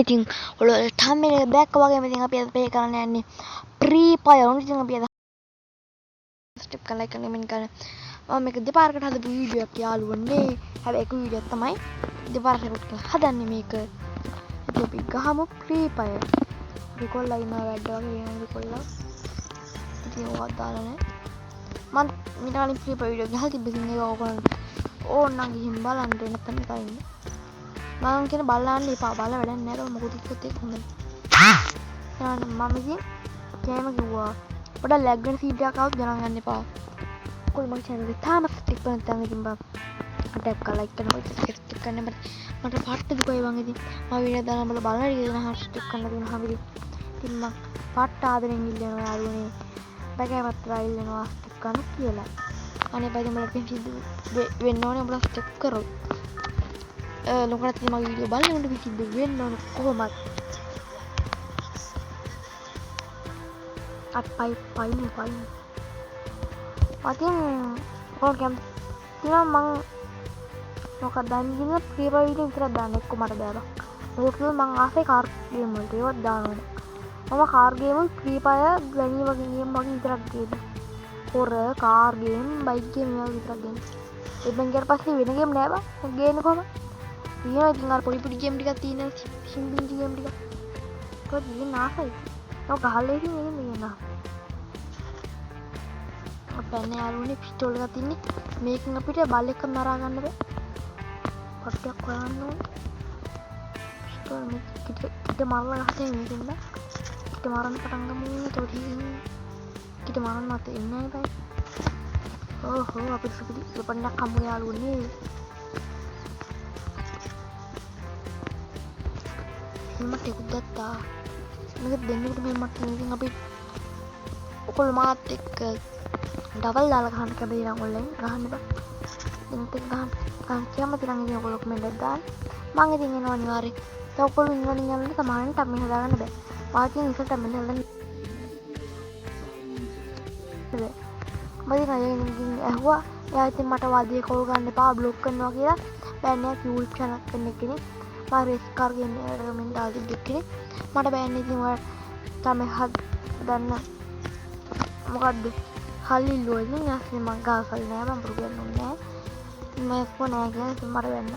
ඉතින් ඔයාලා thumbnail එක දැක්ක වගේම ඉතින් අපි අද play කරන්න යන්නේ Free Fire. ඉතින් අපි අද subscribe කරලා like කරලා comment කරලා මම මේක දෙපාරකට හදපු වීඩියෝ එකක් යාළුවනේ. හැබැයි එක වීඩියෝ එකක් තමයි දෙපාරකට හදන්නේ මේක. ඉතින් අපි ගහමු Free Fire. අපි කොල්ලා ඉන්නවා වැඩ වගේ වෙනවා කොල්ලා. ඉතින් ඔයා දාලා නැහැ. මම ඊට කලින් Free Fire වීඩියෝ ගහලා තිබ්බ ඉතින් ඒක ඔයගොල්ලෝ ඕන්නම් ගිහින් බලන්න නැත්නම් එකයි ඉන්නේ. මම කියන බලන්න එපා බලලා වැඩක් නැහැ ඒක මොකද කිව්වොත් ඒක හොඳයි. ඊළඟට මම ඉතින් කෑම කිව්වා. පොඩක් ලැග් වෙන සීඩ් එකක් આવුත් ගණන් ගන්න එපා. කොයි මගේ channel එක තාම subscribe කරන්න නැත්නම් ඉතින් බා ටැප් කරලා like කරනවා subscribe කරන්න මට පාට දුකයි වං ඉතින් මම වීඩියෝ දාලා බලන්න ඉතින් subscribe කරන්න දුන්නා හැබැයි ඉතින් මම පාට ආදරෙන් ඉල්ලනවා යාළුවනේ. බගෑවත් රයිල් වෙනවා subscribe කරන්න කියලා. අනේ බයි මම පිටින් වෙන්න ඕනේ උඹලා subscribe කරොත්. ලොකටත් මගේ වීඩියෝ බලන්න උඹ පිටින් වෙන්න ඕනේ කොහොමද? පයි අතින් ඕකම් තිනා මං මොකක්ද දන්නේ Free Fire වීඩියෝ විතරක් දාන්න එක්ක මට බෑ මොකද මං ආසේ කාර් ගේම් වලට ඒවත් දානවා මම කාර් ගේම් Free Fire ගණී වගේ ගේම් වගේ විතරක් ගේනවා හොර කාර් ගේම් බයික් ගේම් වගේ විතරක් ගේනවා එබෙන් ඊට පස්සේ වෙන ගේම් නෑ බා ගේන්නේ කොහමද ඊයෝ ඉතින් අර පොඩි ගේම් ටිකක් තියෙනවා සිම්බින් ගේම් ටික කොහොමද ඉන්නේ ආසයි ඔය ගහලා ඉතින් මේක නා අපෙන් යාළුවනේ පිස්තෝල් එකක් තින්නේ මේකෙන් අපිට බල් එක මරා ගන්න බෑ පොට්ටයක් හොයන්න ඕනේ පිස්තෝල් මේක කිට මරලා ගහතේ මේකෙන් බෑ කිට මරන්න පටන් ගමු තෝටි කිට මරන්න නැත එන්නේ බෑ ඕහෝ අපිට සුපිරි දෙපණක් හම්බුනේ යාළුවනේ මට ටිකක් ගත්තා මේක දෙන්නෙකුට මෙහෙමත් ඉතින් අපි ඔකොල් මාත් එක්ක ඩබල් දාලා ගහන්න කැමති නම් ඔන්ලයින් ගහන්න බා. ඉතින් ගහන්න කැමති නම් ඉතින් ඔයගොල්ලෝ කමෙන්ට් එකක් දාන්න. මම ඉතින් එනවා අනිවාර්යෙන්. ඒ ඔයගොල්ලෝ ඉන්නවනේ යන්න සමානෙන් ටම්මි හදාගන්න බෑ. මාකින් ඉස්සර ටම්මි හදන්න බෑ. මම ඉතින් ඇහුවා එයා ඉතින් මට වාදියේ කෝල් ගන්න එපා බ්ලොක් කරනවා කියලා. බෑන් එකක් YouTube channel කෙනෙක් මම රේස් කාර් ගේම් රෙකමෙන්ඩ් දාලා දෙන්නේ. මට බෑන් ඉතින් ඔය තමයි හදන්න මොකද්ද හල්ලිල්ලුවා ඉතින් ඊස්සේ මං ගාසල් නෑ මම පුරුදු නෑ මම ෆෝන් එක මට වෙන්න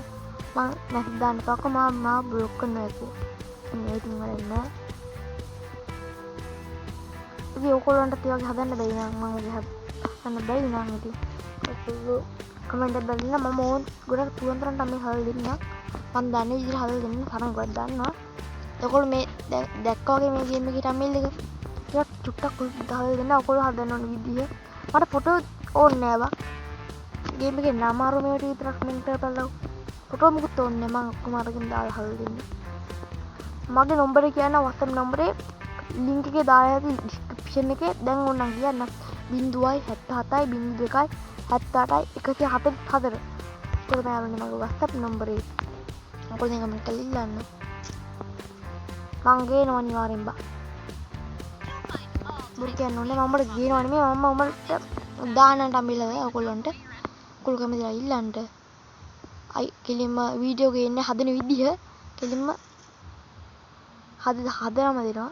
මං මැසේජ් දාන්න පස්සේ මම බ්ලොක් කරනවා ඒක ඉතින් වරෙන්න ඉතින් ඔයගොල්ලන්ට ඒ වගේ හදන්න බැරි නම් මම හදන්න බැරි නම් ඉතින් ඔයගොල්ලෝ කමෙන්ට් එකක් දාන්න මම ඕන් ගොඩක් තුන්තරන් තමයි හදලා දෙන්න මම දන්නේ විදිහට හදලා දෙන්න තරම් ගොඩක් දන්නවා ඔයගොල්ලෝ මේ දැක්කා වගේ මේ ගේම් එකේ ටම්මිල් එක ටිකක් චුට්ටක් දාලා දෙන්න ඔයගොල්ලෝ හදන්න ඕන විදිහ මට ෆොටෝ ඕනේ නෑ බා ගේම් එකේ නම අර මේවට විතරක් කමෙන්ට් කරලා බලලා ෆොටෝ මොකුත් ඕනේ නෑ මම ඔක්කොම අරගෙන දාලා හදලා දෙන්න මගේ නම්බර් එක කියන WhatsApp නම්බරේ link එකේ දාලා ඇති description එකේ දැන් ඕනනම් කියන්න 077 02 78 144 ඒක තමයි මගේ WhatsApp නම්බරේ ඔයගොල්ලෝ කමෙන්ට් කරලා ඉල්ලන්න මං ගේනවා අනිවාර්යෙන් බා මුල් කියන්නේ මම ගේනවා නෙමෙයි මම උඹට දාන්නට අම්බිලා ඔයගොල්ලන්ට ඔයගොල්ලෝ කැමතිලා ඉල්ලන්න අයි කෙලින්ම වීඩියෝ ගේන්න හදන විදිහ කෙලින්ම හදනම දෙනවා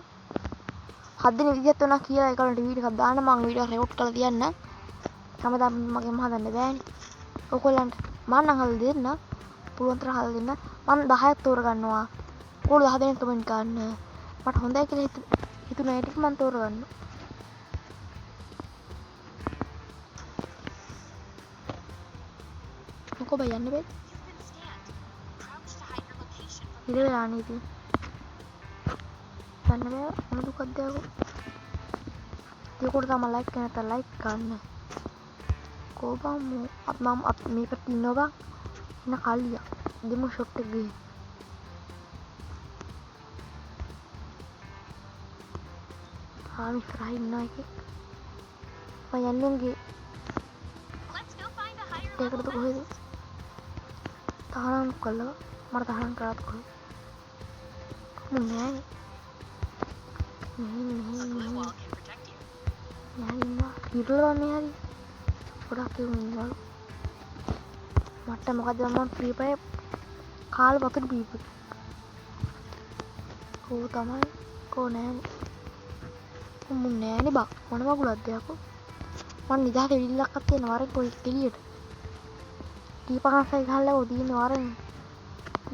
හදන විදිහත් උනා කියලා ඒකට වීඩියෝ එකක් දාන්න මම වීඩියෝ රෙකෝඩ් කරලා තියන්න හැමදාම මගෙන් හදන්න බෑනේ ඔයගොල්ලන්ට මම නම් හදලා දෙන්න පුළුවන් තරම් හදලා දෙන්න මම 10ක් තෝරගන්නවා ඔයගොල්ලෝ 10 දෙනෙක් කමෙන්ට් කරන්න මට හොඳයි කියලා හිතුණා ඒක මම තෝරගන්නවා මොකෝ බය යන්නේ බෑ ඉර වෙලා නේද යන්න බෑ මොන දුකක්ද යකෝ ඒකට තමයි ලයික් කරන්න ලයික් ගන්න කොබම් මම මේකට ඉන්නවා ඉන්න කල්ලිය දෙමු ෂොට් එක ගිහින් ආමි ඉස්සරහින් ඉන්නවා එකෙක් මම යන්නේ ඒකට කොහෙද තහනම් කළා මට තහනම් කරාත් කොහෙද නෑ ඉන්නවා ඉරුවා මේ හරි ගොඩක් ඉන්නවා මට මොකද මම Free Fire කාල වතුර බීපු ඕ තමයි කෝ නෑනේ මුන් නෑනේ බා මොන වගුලක්ද යකෝ මං නිදහස විල්ලක්වත් තියෙන වරෙන් කොයි එළියට දීපකන්සයි ගහලා ඔදීන වරෙන්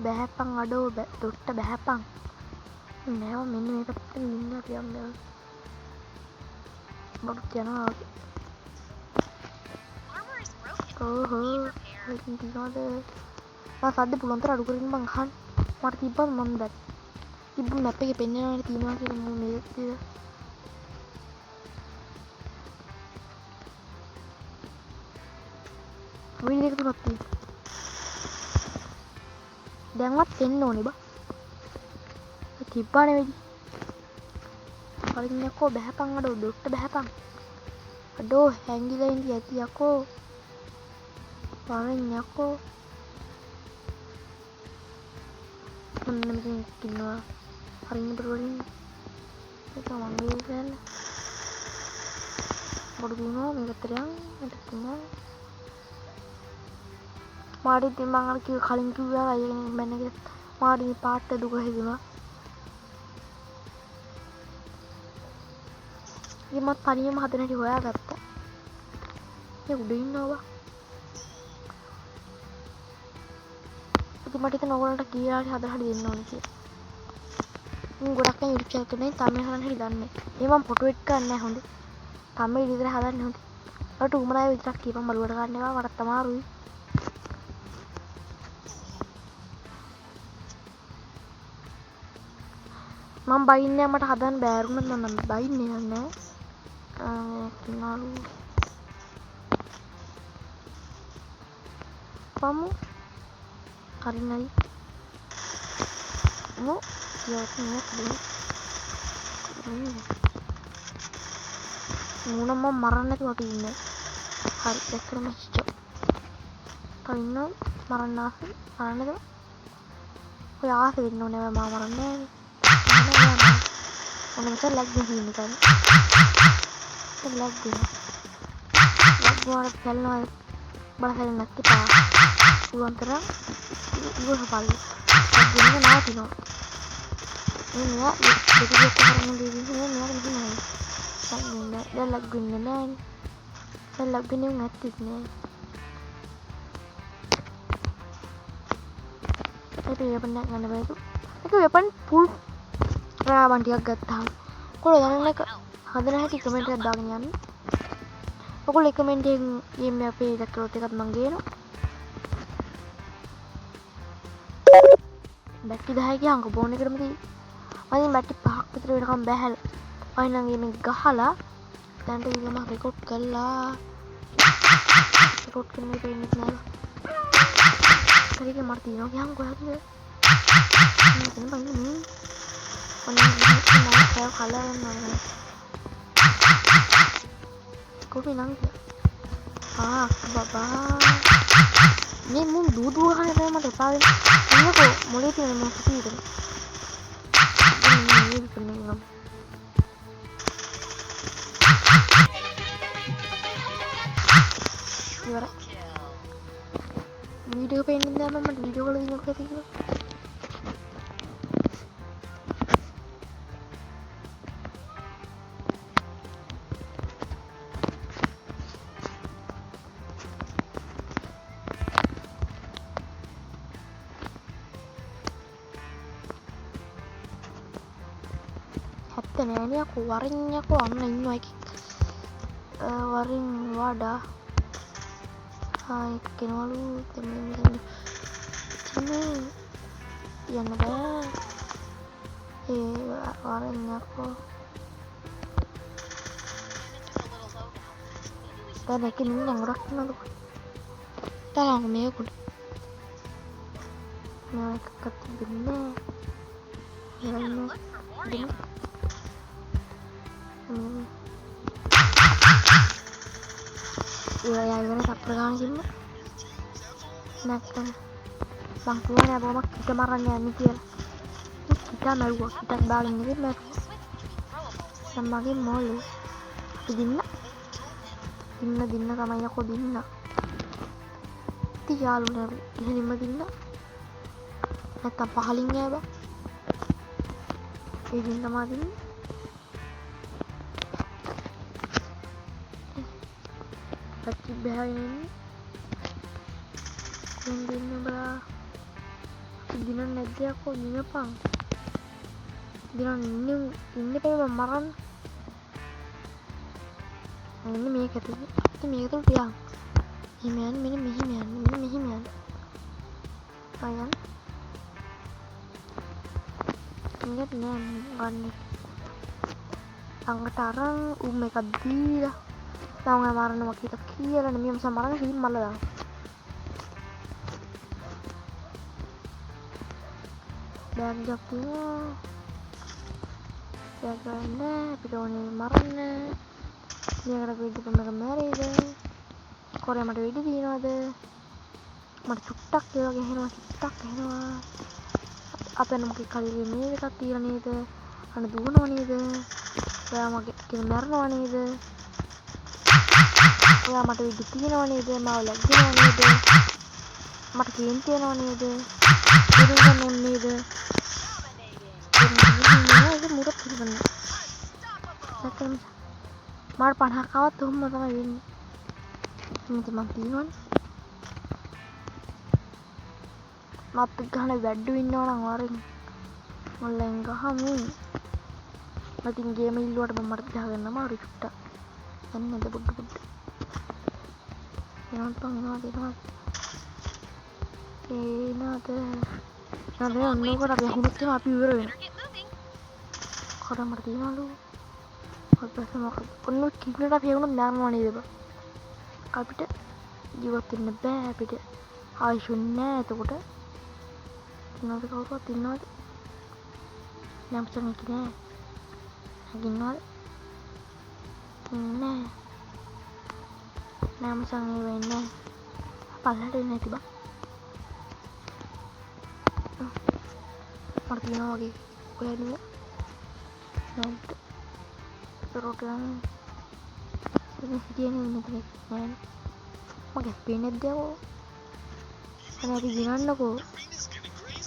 බෑප්පන් අඩෝ දොට්ට බෑප්පන් නෑ මෙන්න මේක පිටින් ඉන්න අපි යන්නේ බඩු යනවා ඕහෝ ඉතින් තියනවාද මම සද්ද පුළුවන් තරම් අඩු කරගෙන මං අහන්න මට තිබ්බම මම දැක් තිබ්බ මැප් එකේ පෙන්නනවානේ තියනවා කියලා මම මේක වීඩියෝ එක තුනක් තියෙනවා දැන්වත් එන්න ඕනේ බා තිබ්බානේ වෙඩි කලින් යකෝ බහැපන් අඩෝ දොට්ට බහැපන් අඩෝ හැංගිලා ඉඳි ඇති යකෝ වරෙන් යකෝ මොන්න මෙතන ඉන්නවා හරින්න බරවලින් ඒක මංගේ ඉතින් බඩු දුනවා මේකට යන් මට තුනා මාඩි ඉතින් මං අර කලින් කිව්වා අයගෙන මැන්න කියලා මාඩි පාට දුක හිතුණා මත් තනියම හදන හැටි හොයාගත්තා. මේ උඩ ඉන්නවා. ඉතින් මට හිතෙනවා ඕගොල්ලන්ට කීලා හරි හදලා හරි දෙන්න ඕනේ කියලා. මම ගොඩක් අය YouTube channel එකේ තමයි හදන්න හැටි දන්නේ. ඒ මම ෆොටෝ එඩිට් කරන්නේ නැහැ හොඳේ. තමයි විතර හදන්නේ හොඳේ. ඔයාලට උමනාය විතරක් කියපන් බලුවට ගන්න ඒවා මට තමාරුයි. මම බයින්නේ මට හදන්න බෑරුණත් මම බයින්නේ නැහැ. Lalu kamu hari ini mau jawabnya dulu muna mau marahnya tuh hari ini hari ekor masih cok kalau marahnya tuh ya sih ini nih marahnya mana macam lagi ini kan lagi buat jalan bahasa nanti pak pulang terang gue hafal lagi ini kan apa no ini ya jadi dia orang di sini ini ya di sini dan lagu ini nih dan lagu ini ngerti nih tapi ya benar kan itu ya pan full rawan dia gatal kalau orang lagi හදන හැටි comment එකක් දාගෙන යන්න. ඔයගොල්ලෝ ඒ comment එකෙන් මේ අපේ දැක්කලොත් එකක් මම ගේනවා. බැටරි 10 ගියාම ෆෝන් එකටම තියෙන්නේ. මම බැටරි 5ක් විතර වෙනකම් බැහැලා. අය නම් මේ ගහලා දැන්ට ඊළඟ රෙකෝඩ් කළා. රෙකෝඩ් කරන්න දෙන්නේ නැහැ. හරියට මට තියෙනවා ගියාම කොහොමද? මම බලන්නේ. ඔන්න මම කලර් යනවා. Kopi nangis. Baba. Ini mau dua kan saya mau depan. Ini kok mulai tuh mau sepi itu. Ini benar. Gimana? Video pengen dah mama video kalau ini kayak gitu. Ini aku waringnya aku online lagi waring wadah hai kenal lu temen-temen sini ya ada waringnya aku dan yakin ini yang udah kenal lu talang me aku nah ketibinnya ya ini iya ya ini tak pergang sih mbak nah kan bang tuan ya bawa kita marahnya mikir kita malu kita baling ini malu semakin malu dinna kamanya kok dinna tiga lu nabi ini mah dinna neta pahalingnya bang ඉතින් තමයි පච්චි බෑනේ කොහෙන්ද බා දින නැද්ද යකෝ දිනපන් දින ඉන්නේ පෙර මරන්න මෙන්න මේක ඇතුලේ අපිට මේක තුල තියන් හිමයන් මෙන්න මෙහිම යන්න අයන් ingat nih gani angkat tarang umeka dila tau nggak marah nama kita kira nih bisa marah sih malah dan jawabnya jaganya pidoni marahnya dia kena video pemerintah deh Korea madu video di ada madu cutak ya lagi hina cutak hina apa namanya kali ini kita tiran itu ada dua nama itu ya makin kinar nama itu ya mata video tiga nama itu mau lagi nama itu mata kinti nama itu itu kan nama itu ini itu murah sih kan saya mar panah kawat tuh mata ini teman tinon මත් ගහන වැඩ ඉන්නවා නම් වරින් online ගහමු මතින් ගේම ඉල්ලුවට මම මට ගහගන්න අමාරු චුට්ටක් එන්නද පොඩ්ඩ එනවද නෑ ඔන්නෝකට අපි අහුනොත් එහෙම අපි ඉවර වෙනවා කොරා මට තියනලු අපිට මොකද ඔන්න කින්නට අපි වුණොත් දානවා නේද අපිට ජීවත් වෙන්න බෑ අපිට ආයුෂ නෑ එතකොට Nanti kau tuh tinggal yang bisa ngikirnya tinggal ini yang bisa ngiwinnya padahal ini tiba Martino lagi kuliah dulu nanti program ini dia nih main pakai pinet dia kok karena bijinan aku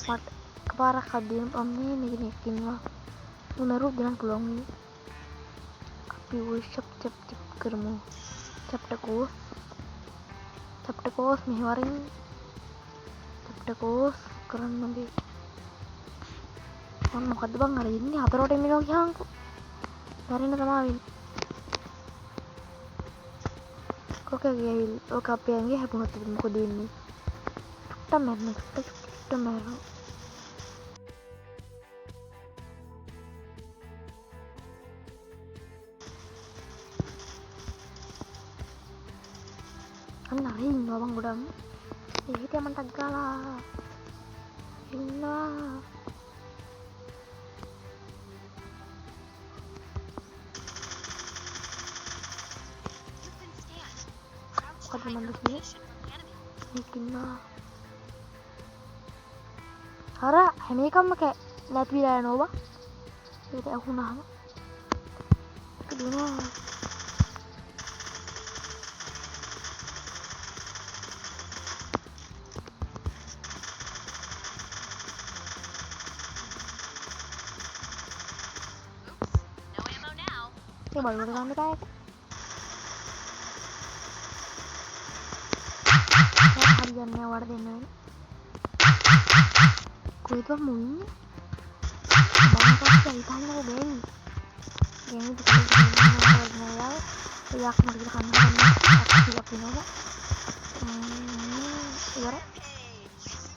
mat keparah kadin omni nih kinwa unaru jalan pulang nih api workshop cep kermu cep tekos nih waring cep tekos keren nabi kan mau kata bang hari ini hatar orang minum yang kok hari ini sama Win kok kayak gini oh kape yang gini heboh tuh mau kode ini tamer nih tamer kan naring bang udah itu yang mantap gala Ina ada manusia Ina Hara ini kan pakai net wilayah nova jadi aku nama kedua baru kami kayak harganya warnanya kue itu mungkin banyak dari tanya aku beli ini dikasih warnanya ya aku mau kita aku juga punya kok iya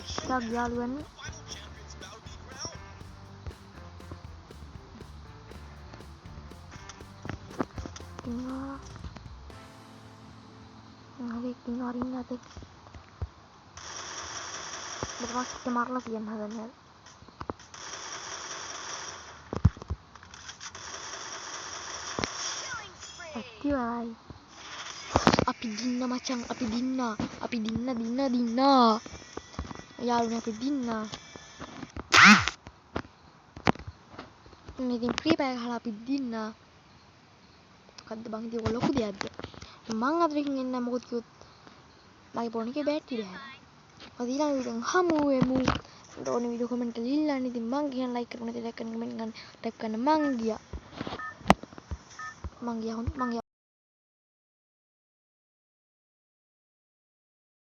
kita jalan tinggal ini nanti bermasuk ke marlas ya nadanya Atiwai api dina macam api dina ya lu api dina ini tim free pakai hal api dina kan bang dia kalau aku dia ada semangat ringin nama kut lagi poni ke beti deh pasti lang bilang hamu ඕන video comment කරලා ඉල්ලන්න. ඉතින් මං කියන like කරන්න, like කරන්න, comment කරන්න, tap කරන්න. මං ගියා.